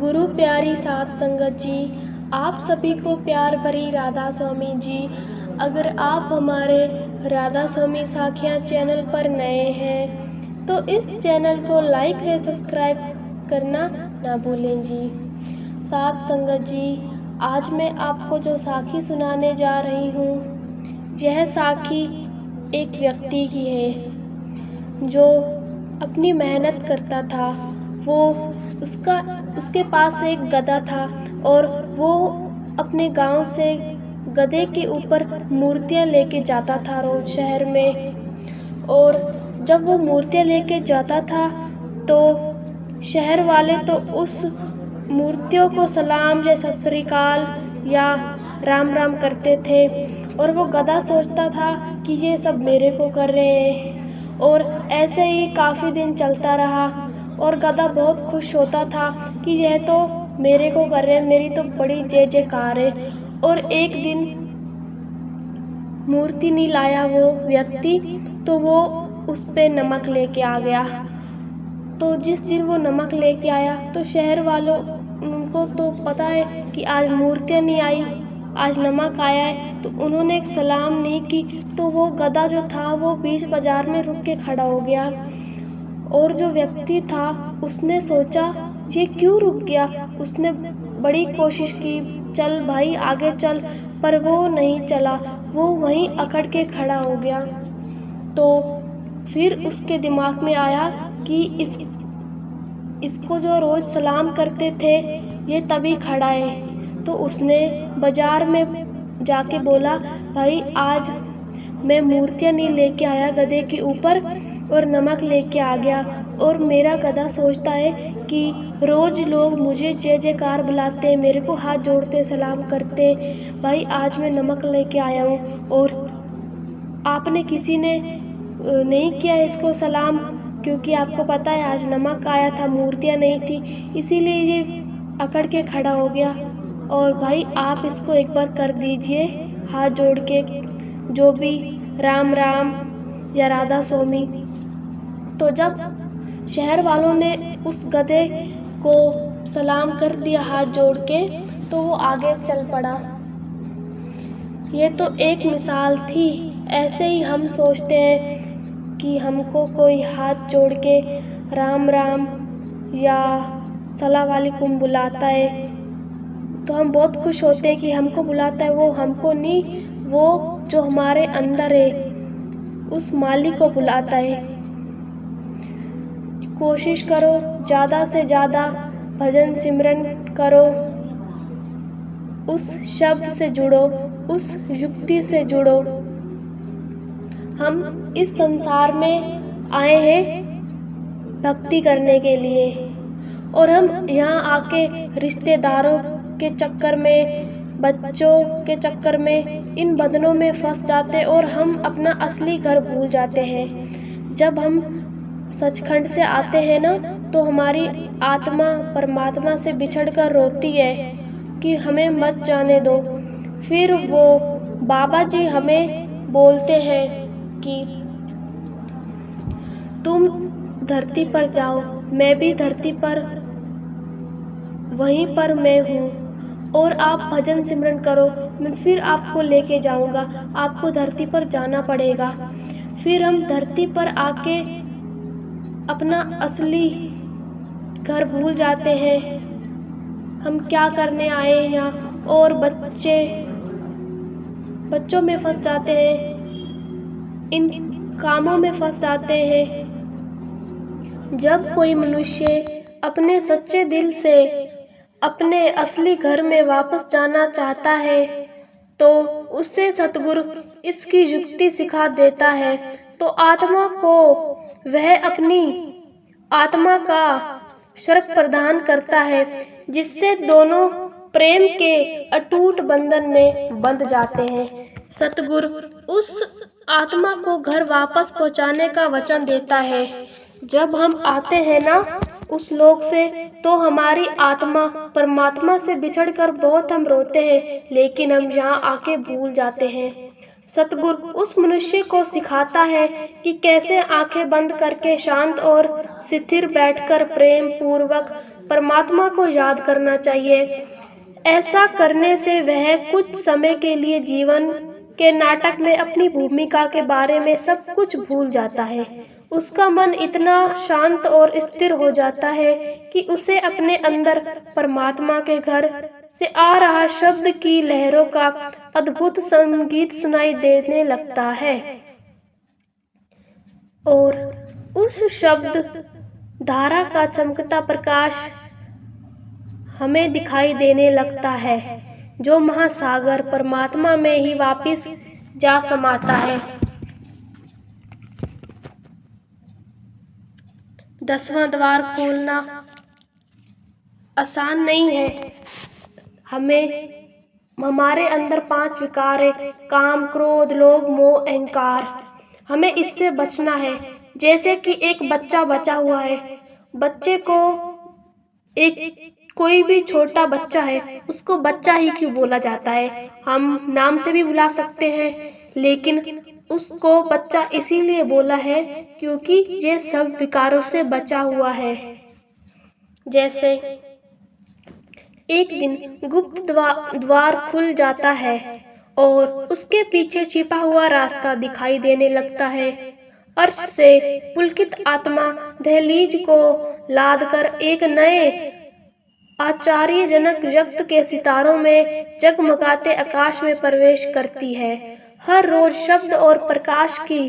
गुरु प्यारी साध संगत जी, आप सभी को प्यार भरी राधा स्वामी जी। अगर आप हमारे राधा स्वामी साखियाँ चैनल पर नए हैं तो इस चैनल को लाइक व सब्सक्राइब करना ना भूलें जी। साध संगत जी, आज मैं आपको जो साखी सुनाने जा रही हूँ, यह साखी एक व्यक्ति की है जो अपनी मेहनत करता था। वो उसके पास एक गधा था और वो अपने गांव से गधे के ऊपर मूर्तियां लेके जाता था रोज शहर में। और जब वो मूर्तियां लेके जाता था तो शहर वाले तो उस मूर्तियों को सलाम या सत श्री अकाल या राम राम करते थे और वो गधा सोचता था कि ये सब मेरे को कर रहे हैं। और ऐसे ही काफ़ी दिन चलता रहा और गधा बहुत खुश होता था कि यह तो मेरे को कर रहे हैं, मेरी तो बड़ी जय जयकार है। और एक दिन मूर्ति नहीं लाया वो व्यक्ति, तो वो उस पे नमक लेके आ गया। तो जिस दिन वो नमक लेके आया तो शहर वालों उनको तो पता है कि आज मूर्तियाँ नहीं आई, आज नमक आया है, तो उन्होंने एक सलाम नहीं की। तो वो गधा जो था वो बीच बाजार में रुक के खड़ा हो गया। और जो व्यक्ति था उसने सोचा ये क्यों रुक गया। उसने बड़ी कोशिश की, चल भाई आगे चल, पर वो नहीं चला, वो वहीं अकड़ के खड़ा हो गया। तो फिर उसके दिमाग में आया कि इसको जो रोज़ सलाम करते थे ये तभी खड़ा है। तो उसने बाज़ार में जाके बोला, भाई आज मैं मूर्तियाँ नहीं लेके आया गधे के ऊपर और नमक लेके आ गया, और मेरा गधा सोचता है कि रोज़ लोग मुझे जय जयकार बुलाते हैं, मेरे को हाथ जोड़ते सलाम करते। भाई आज मैं नमक लेके आया हूँ और आपने किसी ने नहीं किया इसको सलाम, क्योंकि आपको पता है आज नमक आया था, मूर्तियाँ नहीं थी, इसीलिए ये अकड़ के खड़ा हो गया। और भाई आप इसको एक बार कर दीजिए हाथ जोड़ के, जो भी राम राम या राधा स्वामी। तो जब शहर वालों ने उस गधे को सलाम कर दिया हाथ जोड़ के, तो वो आगे चल पड़ा। ये तो एक मिसाल थी। ऐसे ही हम सोचते हैं कि हमको कोई हाथ जोड़ के राम राम या सलाम वालेकुम बुलाता है तो हम बहुत खुश होते हैं कि हमको बुलाता है। वो हमको नहीं, वो जो हमारे अंदर है उस मालिक को बुलाता है। कोशिश करो ज़्यादा से ज़्यादा भजन सिमरन करो, उस शब्द से जुड़ो, उस युक्ति से जुड़ो। हम इस संसार में आए हैं भक्ति करने के लिए, और हम यहाँ आके रिश्तेदारों के चक्कर में, बच्चों के चक्कर में, इन बंधनों में फंस जाते और हम अपना असली घर भूल जाते हैं। जब हम सचखंड से आते हैं ना, तो हमारी आत्मा परमात्मा से बिछड़कर रोती है कि हमें मत जाने दो। फिर वो बाबा जी हमें बोलते हैं कि तुम धरती पर जाओ, मैं भी धरती पर, वहीं पर मैं हूँ, और आप भजन सिमरन करो, मैं फिर आपको लेके जाऊँगा, आपको धरती पर जाना पड़ेगा। फिर हम धरती पर आके अपना असली घर भूल जाते हैं, हम क्या करने आए हैं यहाँ, और बच्चों में फंस जाते हैं, इन कामों में फंस जाते हैं। जब कोई मनुष्य अपने सच्चे दिल से अपने असली घर में वापस जाना चाहता है तो उससे सतगुरु इसकी युक्ति सिखा देता है। तो आत्मा को वह अपनी आत्मा का स्वर्ग प्रदान करता है, जिससे दोनों प्रेम के अटूट बंधन में बंध जाते हैं। सतगुरु उस आत्मा को घर वापस पहुंचाने का वचन देता है। जब हम आते हैं ना उस लोक से, तो हमारी आत्मा परमात्मा से बिछड़कर बहुत हम रोते हैं, लेकिन हम यहाँ आके भूल जाते हैं। सतगुरु उस मनुष्य को सिखाता है कि कैसे आंखें बंद करके शांत और स्थिर बैठकर प्रेम पूर्वक परमात्मा को याद करना चाहिए। ऐसा करने से वह कुछ समय के लिए जीवन के नाटक में अपनी भूमिका के बारे में सब कुछ भूल जाता है। उसका मन इतना शांत और स्थिर हो जाता है कि उसे अपने अंदर परमात्मा के घर से आ रहा शब्द की लहरों का अद्भुत संगीत सुनाई देने लगता है और उस शब्द धारा का चमकता प्रकाश हमें दिखाई देने लगता है, जो महासागर परमात्मा में ही वापिस जा समाता है। 10वां द्वार खोलना आसान नहीं है। हमारे अंदर 5 विकार है, काम, क्रोध, लोभ, मोह, अहंकार। हमें इससे बचना है। जैसे कि एक बच्चा बचा हुआ है, बच्चे को कोई भी छोटा बच्चा है, उसको बच्चा ही क्यों बोला जाता है? हम नाम से भी बुला सकते हैं, लेकिन उसको बच्चा इसीलिए बोला है क्योंकि ये सब विकारों से बचा हुआ है। जैसे एक दिन गुप्त द्वार खुल जाता है और उसके पीछे छिपा हुआ रास्ता दिखाई देने लगता है। अर्श से पुलकित आत्मा दहलीज को लादकर एक नए आश्चर्यजनक जगत के सितारों में जगमगाते आकाश में प्रवेश करती है। हर रोज शब्द और प्रकाश की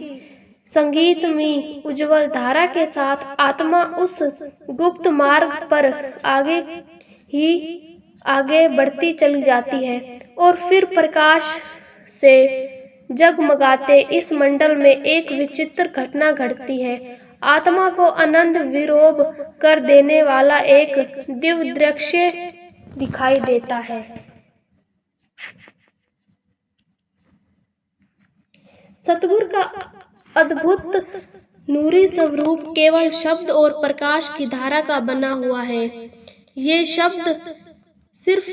संगीतमयी उज्जवल धारा के साथ आत्मा उस गुप्त मार्ग पर आगे बढ़ती चली जाती है और फिर प्रकाश से जगमगाते इस मंडल में एक विचित्र घटना घटती है। आत्मा को आनंद विरोध कर देने वाला एक दिव्य दृश्य दिखाई देता है। सतगुरु का अद्भुत नूरी स्वरूप केवल शब्द और प्रकाश की धारा का बना हुआ है। ये शब्द सिर्फ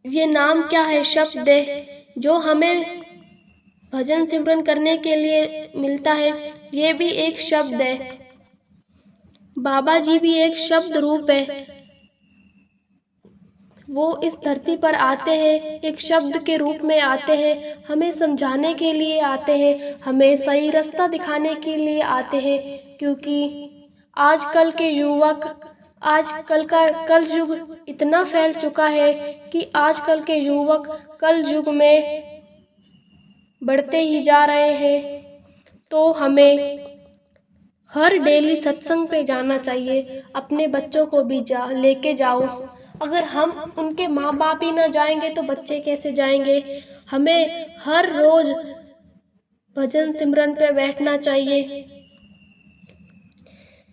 ये नाम क्या है? शब्द है जो हमें भजन सिमरन करने के लिए मिलता है, ये भी एक शब्द है। बाबा जी भी एक शब्द रूप है। वो इस धरती पर आते हैं, एक शब्द के रूप में आते हैं, हमें समझाने के लिए आते हैं, हमें सही रास्ता दिखाने के लिए आते हैं। क्योंकि आजकल के युवक, आजकल का कल युग इतना फैल चुका है कि आजकल के युवक कल युग में बढ़ते ही जा रहे हैं। तो हमें हर डेली सत्संग पे जाना चाहिए। अपने बच्चों को भी लेके जाओ। अगर हम उनके माँ बाप ही ना जाएंगे तो बच्चे कैसे जाएंगे? हमें हर रोज भजन सिमरन पे बैठना चाहिए।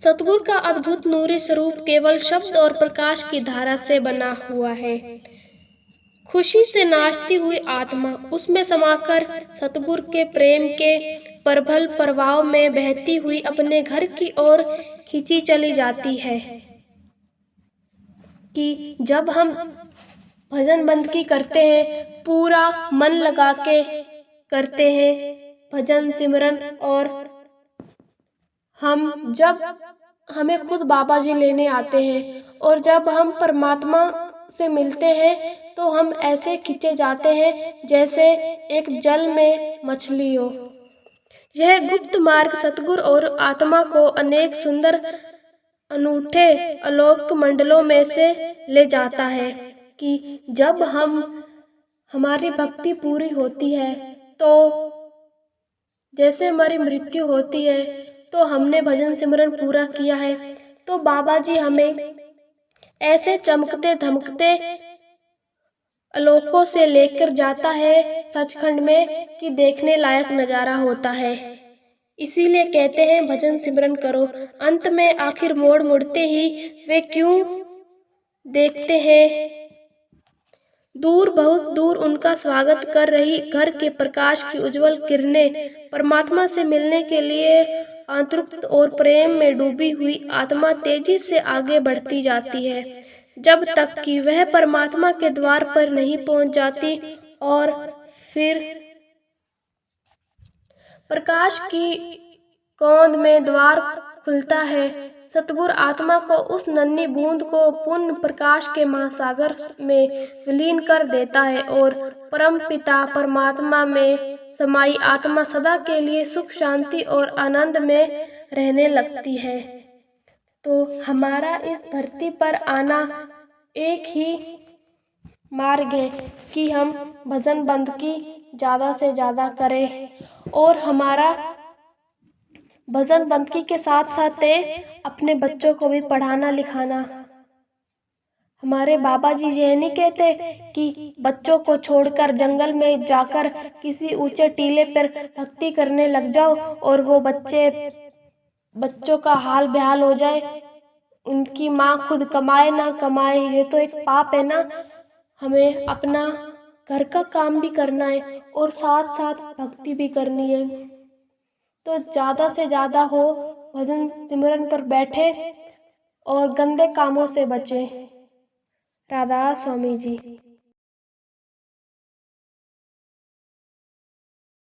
सतगुरु का अद्भुत नूरी स्वरूप केवल शब्द और प्रकाश की धारा से बना हुआ है। खुशी से नाचती हुई आत्मा उसमें समाकर सतगुरु के प्रेम के प्रबल प्रभाव में बहती हुई अपने घर की ओर खींची चली जाती है। कि जब हम भजन बंदगी करते हैं, पूरा मन लगा के करते हैं भजन सिमरन, और जब हमें खुद बाबा जी लेने आते हैं और जब हम परमात्मा से मिलते हैं तो हम ऐसे खींचे जाते हैं जैसे एक जल में मछली हो। यह गुप्त मार्ग सतगुरु और आत्मा को अनेक सुंदर अनूठे अलौकिक मंडलों में से ले जाता है। कि जब हमारी भक्ति पूरी होती है, तो जैसे हमारी मृत्यु होती है तो हमने भजन सिमरन पूरा किया है, तो बाबा जी हमें ऐसे चमकते धमकते आलोकों से लेकर जाता है सचखंड में कि देखने लायक नजारा होता है। इसीलिए कहते हैं भजन सिमरन करो। अंत में आखिर मोड़ मुड़ते ही वे क्यों देखते हैं दूर, बहुत दूर उनका स्वागत कर रही घर के प्रकाश की उज्जवल किरणें। परमात्मा से मिलने के लिए आतुरता और प्रेम में डूबी हुई आत्मा तेजी से आगे बढ़ती जाती है, जब तक कि वह परमात्मा के द्वार पर नहीं पहुंच जाती। और फिर प्रकाश की कौंध में द्वार खुलता है। सतगुरु आत्मा को, उस नन्ही बूंद को पुण्य प्रकाश के महासागर में विलीन कर देता है और परम पिता परमात्मा में समाई आत्मा सदा के लिए सुख, शांति और आनंद में रहने लगती है। तो हमारा इस धरती पर आना एक ही मार्ग है कि हम भजन बंदगी ज़्यादा से ज़्यादा करें और हमारा भजन बंदगी के साथ साथ अपने बच्चों को भी पढ़ाना लिखाना। हमारे बाबा जी ये नहीं कहते कि बच्चों को छोड़कर जंगल में जाकर किसी ऊंचे टीले पर भक्ति करने लग जाओ और वो बच्चों का हाल बेहाल हो जाए, उनकी माँ खुद कमाए ना कमाए, ये तो एक पाप है ना। हमें अपना घर का काम भी करना है और साथ साथ भक्ति भी करनी है। तो ज़्यादा से ज़्यादा हो भजन सिमरन पर बैठे और गंदे कामों से बचें। राधा स्वामी जी।